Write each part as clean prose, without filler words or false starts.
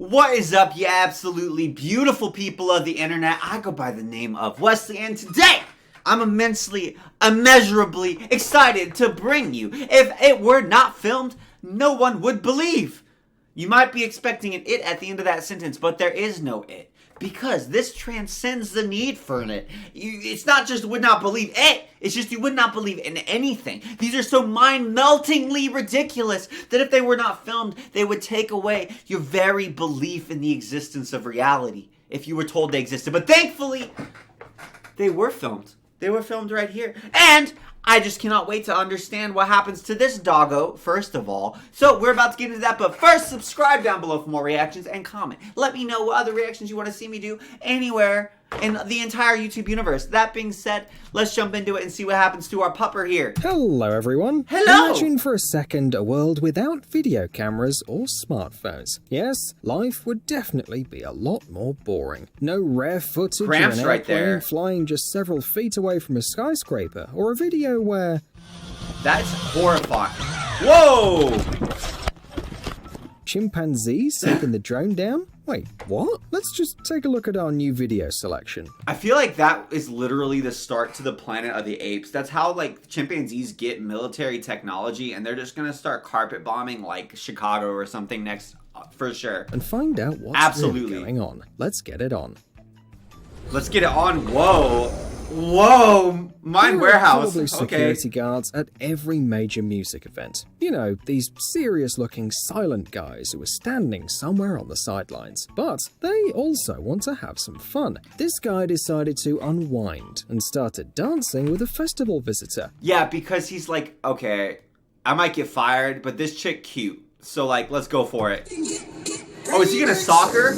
What is up, you absolutely beautiful people of the internet? I go by the name of Wesley, and today I'm immensely, immeasurably excited to bring you. If it were not filmed, no one would believe. You might be expecting an it at the end of that sentence, but there is no it. Because this transcends the need for an it. It's not just would not believe it. It's just you would not believe in anything. These are so mind-meltingly ridiculous that if they were not filmed, they would take away your very belief in the existence of reality if you were told they existed. But thankfully, they were filmed. They were filmed right here. And I just cannot wait to understand what happens to this doggo, first of all. So we're about to get into that, but first, subscribe down below for more reactions and comment. Let me know what other reactions you want to see me do anywhere in the entire YouTube universe. That being said, let's jump into it and see what happens to our pupper here. Hello, everyone. Hello! Imagine for a second a world without video cameras or smartphones. Yes, life would definitely be a lot more boring. No rare footage Cramps of an right airplane there. flying just several feet away from a skyscraper, or a video where That's horrifying. Whoa! chimpanzees taking the drone down? Wait, what? Let's just take a look at our new video selection. I feel like that is literally the start to the Planet of the Apes. That's how, like, chimpanzees get military technology, and they're just gonna start carpet bombing, like, Chicago or something next, for sure. And find out what's Absolutely. really going on. Let's get it on. Let's get it on. Whoa. Whoa. Mine There are warehouse. probably Okay. security guards at every major music event. You know, these serious-looking silent guys who are standing somewhere on the sidelines. But they also want to have some fun. This guy decided to unwind and started dancing with a festival visitor. Yeah, because he's like, okay, I might get fired, but this chick cute. So, like, let's go for it. Oh, is he gonna sock her?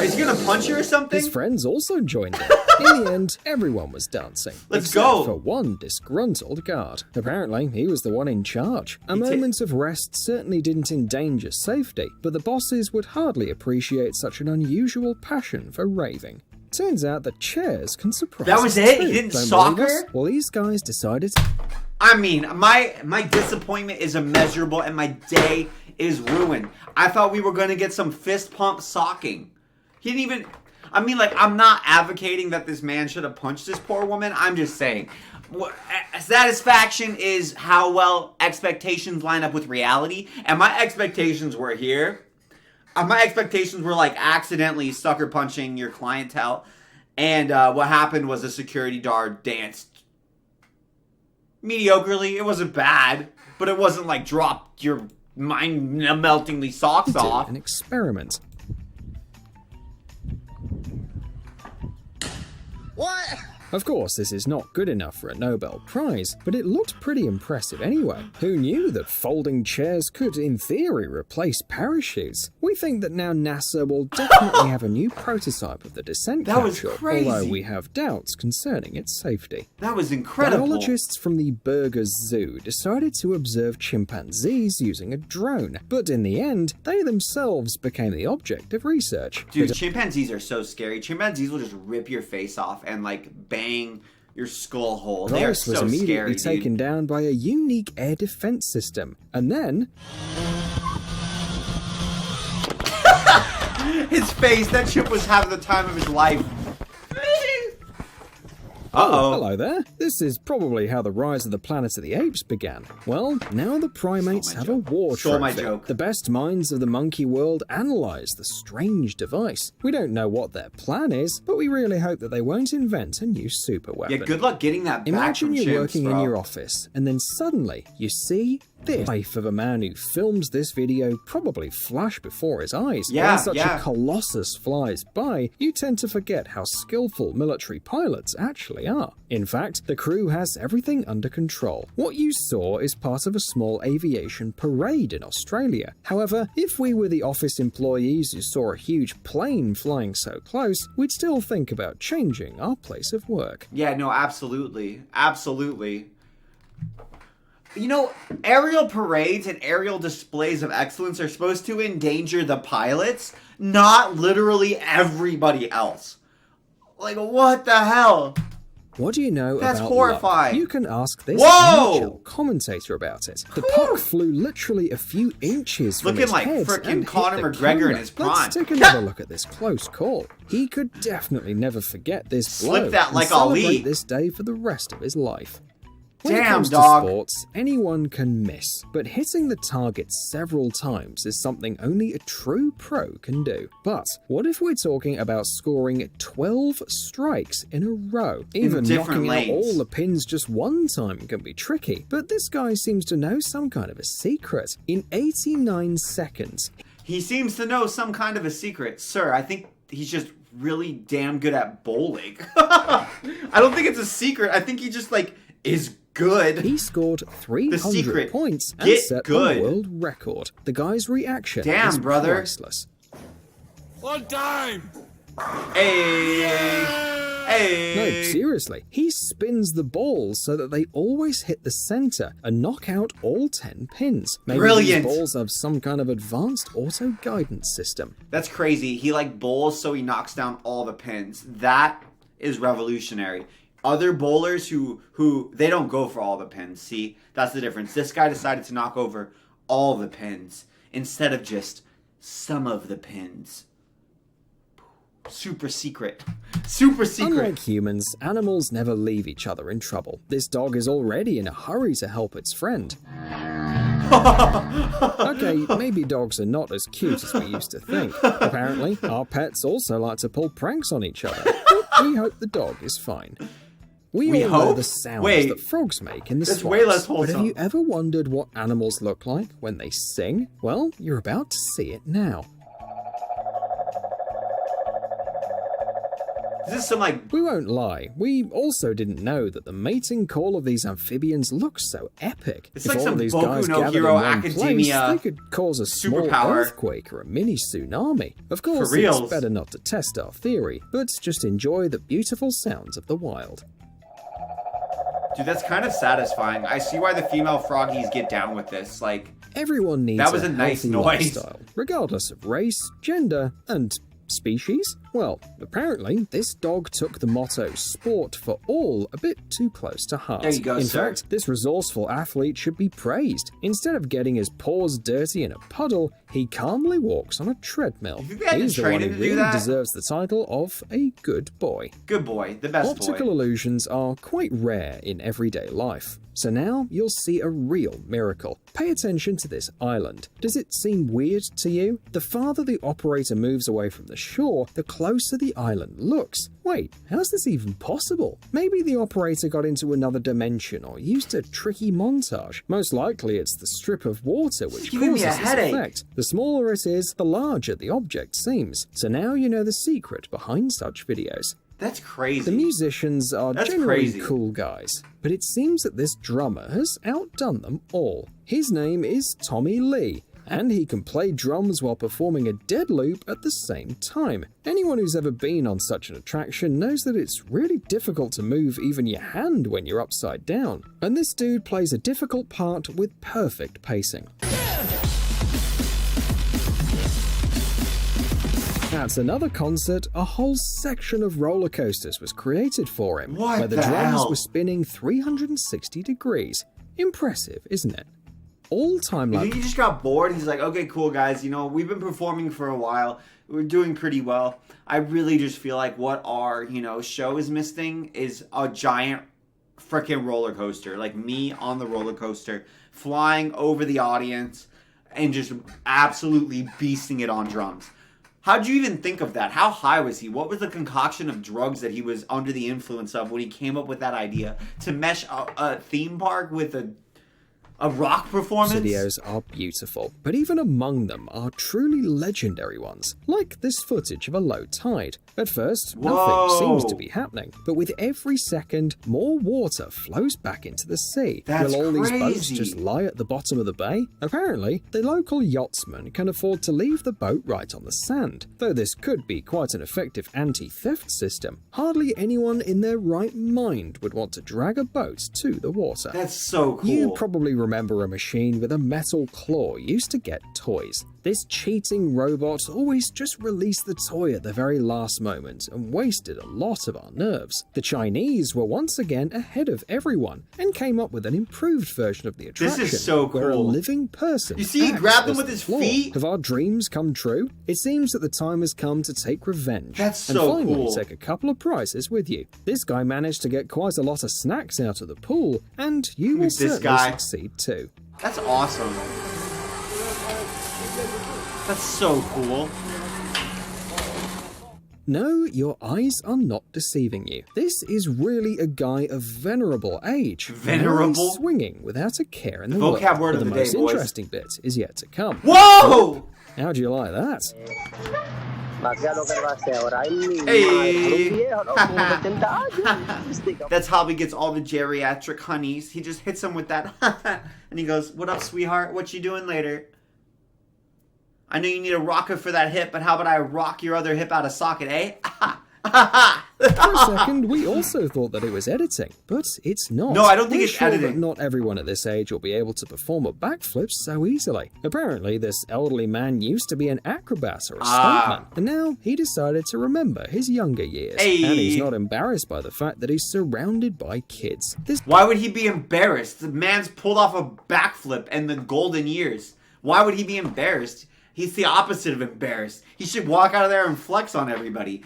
Is he gonna punch her or something? His friends also joined in. In the end, everyone was dancing. Let's except go. for one disgruntled guard. Apparently, he was the one in charge. A moment of rest certainly didn't endanger safety, but the bosses would hardly appreciate such an unusual passion for raving. Turns out that chairs can surprise That was us it? too. He didn't Don't sock believe us? her? Well, these guys decided... I mean, my disappointment is immeasurable and my day is ruined. I thought we were gonna get some fist pump socking. He didn't even... I mean, like, I'm not advocating that this man should have punched this poor woman. I'm just saying. Satisfaction is how well expectations line up with reality. And my expectations were here. My expectations were, like, accidentally sucker punching your clientele. And what happened was a security guard danced mediocrely. It wasn't bad. But it wasn't, like, drop your mind-meltingly socks off. an experiment. What? Of course, this is not good enough for a Nobel Prize, but it looked pretty impressive anyway. Who knew that folding chairs could, in theory, replace parachutes? We think that now NASA will definitely have a new prototype of the descent That was capsule, crazy. although we have doubts concerning its safety. That was incredible. Biologists from the Burgers Zoo decided to observe chimpanzees using a drone, but in the end, they themselves became the object of research. Dude, chimpanzees are so scary. Chimpanzees will just rip your face off and, like, bang your skull hole. They are Rice was so immediately scary, taken down by a unique air defense system, and then His face, that chip was having the time of his life. Uh-oh. hello there. This is probably how the rise of the Planet of the Apes began. Well, now the primates have a war Stole my trophy. joke. The best minds of the monkey world analyze the strange device. We don't know what their plan is, but we really hope that they won't invent a new super weapon. Yeah, good luck getting that back Imagine from you're chimps, working bro. in your office, and then suddenly you see this. Life of a man who films this video probably flash before his eyes. Yeah, When such yeah. a colossus flies by, you tend to forget how skillful military pilots actually are. In fact, the crew has everything under control. What you saw is part of a small aviation parade in Australia. However, if we were the office employees who saw a huge plane flying so close, we'd still think about changing our place of work. Yeah, no, absolutely. Absolutely. You know, aerial parades and aerial displays of excellence are supposed to endanger the pilots, not literally everybody else. Like, what the hell? What do you know That's about horrifying. love? You can ask this Whoa! NHL commentator about it. The puck flew literally a few inches from Looking his like head frickin' and Conor hit the McGregor camera. in his prime. Let's take another look at this close call. He could definitely never forget this Slip blow that and like celebrate Ali. this day for the rest of his life. When it Damn, comes dog. to sports, anyone can miss, but hitting the target several times is something only a true pro can do. But what if we're talking about scoring 12 strikes in a row? Even different knocking lanes. out all the pins just one time can be tricky, but this guy seems to know some kind of a secret. In 89 seconds, He seems to know some kind of a secret. Sir, I think he's just really damn good at bowling. I don't think it's a secret. I think he just, like, is good. he scored 300 secret, points and get set good. a world record. The guy's reaction Damn, is brother. priceless. On time! Hey. No, seriously. He spins the balls so that they always hit the center and knock out all 10 pins. Maybe Brilliant. these balls have some kind of advanced auto guidance system. That's crazy. He, like, bowls so he knocks down all the pins. That is revolutionary. Other bowlers who they don't go for all the pins. See, that's the difference. This guy decided to knock over all the pins instead of just some of the pins. Super secret. Super secret. Unlike humans, animals never leave each other in trouble. This dog is already in a hurry to help its friend. Okay, maybe dogs are not as cute as we used to think. Apparently, our pets also like to pull pranks on each other. But we hope the dog is fine. We all know hope? the sounds Wait, that frogs make in the that's swamps. way less But wholesome. have you ever wondered what animals look like when they sing? Well, you're about to see it now. This is some, like, We won't lie, we also didn't know that the mating call of these amphibians looks so epic. It's If like all some of these Boku guys no gathered Hero in one Academia place, they could cause a small superpower. earthquake or a mini tsunami. Of course, reals. it's better not to test our theory, but just enjoy the beautiful sounds of the wild. dude, that's kind of satisfying. I see why the female froggies get down with this. Like, Everyone needs That was a nice healthy noise. lifestyle, regardless of race, gender, and species. Well, apparently, this dog took the motto sport for all a bit too close to heart. There you go, In sir. fact, this resourceful athlete should be praised. Instead of getting his paws dirty in a puddle, he calmly walks on a treadmill. You think they had to He's the train one him who to do really that? deserves the title of a good boy. good boy. The best Optical boy. illusions are quite rare in everyday life. So now you'll see a real miracle. Pay attention to this island. Does it seem weird to you? The farther the operator moves away from the shore, the closer the island looks. Wait, how's this even possible? Maybe the operator got into another dimension or used a tricky montage. Most likely it's the strip of water which giving me causes a this headache. effect. The smaller it is, the larger the object seems. So now you know the secret behind such videos. That's crazy. The musicians are That's generally crazy. cool guys, but it seems that this drummer has outdone them all. His name is Tommy Lee, and he can play drums while performing a dead loop at the same time. Anyone who's ever been on such an attraction knows that it's really difficult to move even your hand when you're upside down. And this dude plays a difficult part with perfect pacing. At another concert, a whole section of roller coasters was created for him, What where the the drums hell? were spinning 360 degrees. Impressive, isn't it? All time You lapse. think he just got bored? He's like, okay, cool, guys. You know, we've been performing for a while. We're doing pretty well. I really just feel like what our, show is missing is a giant freaking roller coaster. Like me on the roller coaster, flying over the audience and just absolutely beasting it on drums. How'd you even think of that? How high was he? What was the concoction of drugs that he was under the influence of when he came up with that idea to mesh a theme park with a rock performance? Videos are beautiful, but even among them are truly legendary ones, like this footage of a low tide. At first, nothing Whoa. seems to be happening, but with every second, more water flows back into the sea. That's Will all these boats crazy. just lie at the bottom of the bay? Apparently, the local yachtsmen can afford to leave the boat right on the sand. Though this could be quite an effective anti-theft system, hardly anyone in their right mind would want to drag a boat to the water. That's so cool. You probably remember a machine with a metal claw used to get toys. This cheating robot always just released the toy at the very last moment and wasted a lot of our nerves. The Chinese were once again ahead of everyone and came up with an improved version of the attraction. This is so cool. Where a living person. You see, he grabbed him with his floor. feet. Have our dreams come true? It seems that the time has come to take revenge. That's and so finally cool. take a couple of prizes with you. This guy managed to get quite a lot of snacks out of the pool, and you will certainly succeed too. That's awesome. That's so cool. No, your eyes are not deceiving you. This is really a guy of venerable age. Venerable? Swinging without a care in the Vocab world. word of But the the day, most boys. interesting bit is yet to come. Whoa! How do you like that? Hey! That's how he gets all the geriatric honeys. He just hits them with that. And he goes, "What up, sweetheart? What you doing later? I know you need a rocker for that hip, but how about I rock your other hip out of socket, eh?" For a second, we also thought that it was editing, but it's not. No, I don't think We're it's sure editing. That not everyone at this age will be able to perform a backflip so easily. Apparently, this elderly man used to be an acrobat or a stuntman, and now he decided to remember his younger years. Hey. And he's not embarrassed by the fact that he's surrounded by kids. Why would he be embarrassed? The man's pulled off a backflip in the golden years. Why would he be embarrassed? He's the opposite of embarrassed. He should walk out of there and flex on everybody.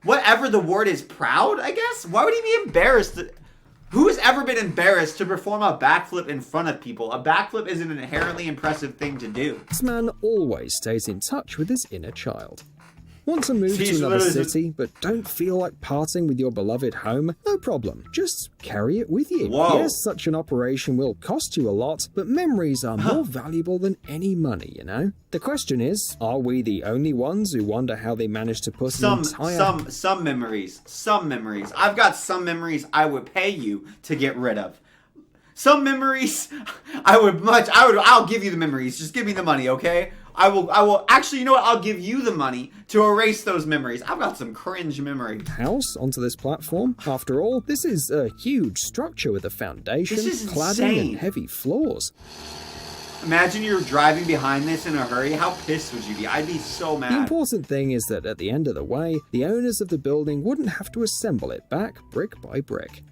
Whatever the word is, proud, I guess? Why would he be embarrassed? Who has ever been embarrassed to perform a backflip in front of people? A backflip is an inherently impressive thing to do. This man always stays in touch with his inner child. Want to move He's to another literally- city, but don't feel like parting with your beloved home? No problem. Just carry it with you. Whoa. Yes, such an operation will cost you a lot, but memories are more valuable than any money, you know? The question is, are we the only ones who wonder how they managed to put an entire... Some memories. Some memories. I've got some memories I would pay you to get rid of. Some memories, I'll give you the memories. Just give me the money, okay? I will, actually, you know what? I'll give you the money to erase those memories. I've got some cringe memories. House onto this platform. After all, this is a huge structure with a foundation, This is cladding, insane. and heavy floors. Imagine you're driving behind this in a hurry. How pissed would you be? I'd be so The mad. important thing is that at the end of the way, the owners of the building wouldn't have to assemble it back brick by brick.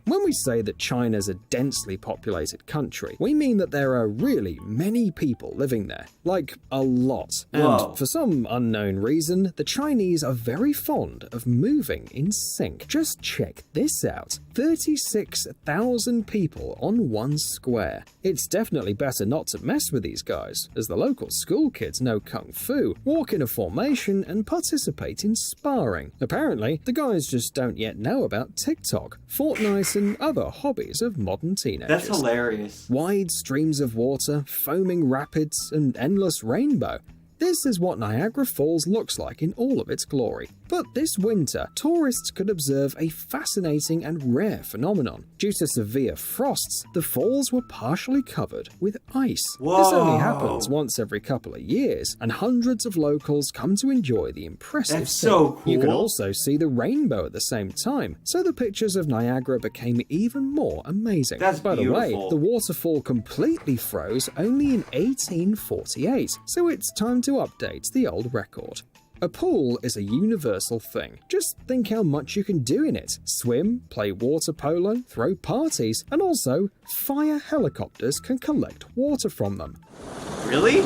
When we say that China's a densely populated country, we mean that there are really many people living there. Like, a lot. Whoa. And for some unknown reason, the Chinese are very fond of moving in sync. Just check this out. 36,000 people on one square. It's definitely better not to mess with these guys, as the local school kids know kung fu, walk in a formation, and participate in sparring. Apparently, the guys just don't yet know about TikTok, Fortnite, and other hobbies of modern teenagers. That's hilarious. Wide streams of water, foaming rapids, and endless rainbow. This is what Niagara Falls looks like in all of its glory. But this winter, tourists could observe a fascinating and rare phenomenon. Due to severe frosts, the falls were partially covered with ice. Whoa. This only happens once every couple of years, and hundreds of locals come to enjoy the impressive That's thing. so You can cool. also see the rainbow at the same time, so the pictures of Niagara became even more amazing. That's By the way, beautiful. the waterfall completely froze only in 1848, so it's time to update the old record. A pool is a universal thing. Just think how much you can do in it. Swim, play water polo, throw parties, and also fire helicopters can collect water from them. Really?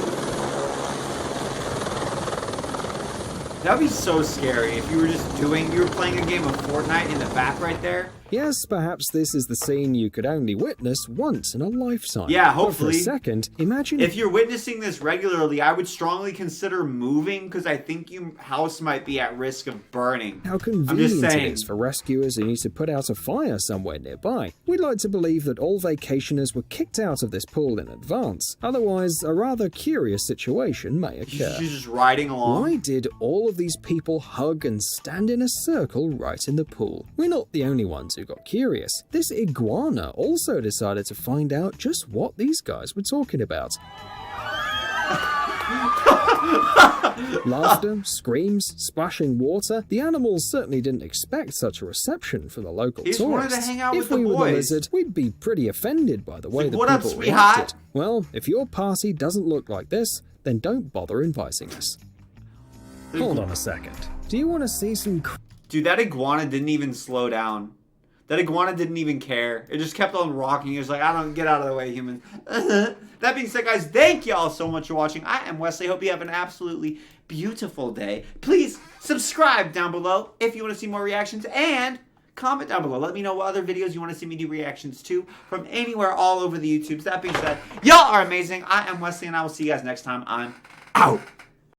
That'd be so scary if you were playing a game of Fortnite in the back right there. Yes, perhaps this is the scene you could only witness once in a lifetime. Yeah, But for hopefully. a second, imagine If you're witnessing this regularly, I would strongly consider moving because I think your house might be at risk of burning. how I'm just convenient it saying. is for rescuers who need to put out a fire somewhere nearby. We'd like to believe that all vacationers were kicked out of this pool in advance. Otherwise, a rather curious situation may occur. She's just riding along. Why did all of these people hug and stand in a circle right in the pool? We're not the only ones who got curious. This iguana also decided to find out just what these guys were talking about. Laughter, screams, splashing water. The animals certainly didn't expect such a reception from the local He just wanted to tourists. hang out If with the we were the boys. lizard, we'd be pretty offended by the way like, the "What up, people sweetheart?" reacted. Well, if your party doesn't look like this, then don't bother inviting us. Hold on a second. Do you want to see some Dude, that iguana didn't even slow down. That iguana didn't even care. It just kept on rocking. It was like, I don't, get out of the way, human. That being said, guys, thank y'all so much for watching. I am Wesley. Hope you have an absolutely beautiful day. Please subscribe down below if you want to see more reactions, and comment down below. Let me know what other videos you want to see me do reactions to from anywhere all over the YouTubes. That being said, y'all are amazing. I am Wesley, and I will see you guys next time. I'm out.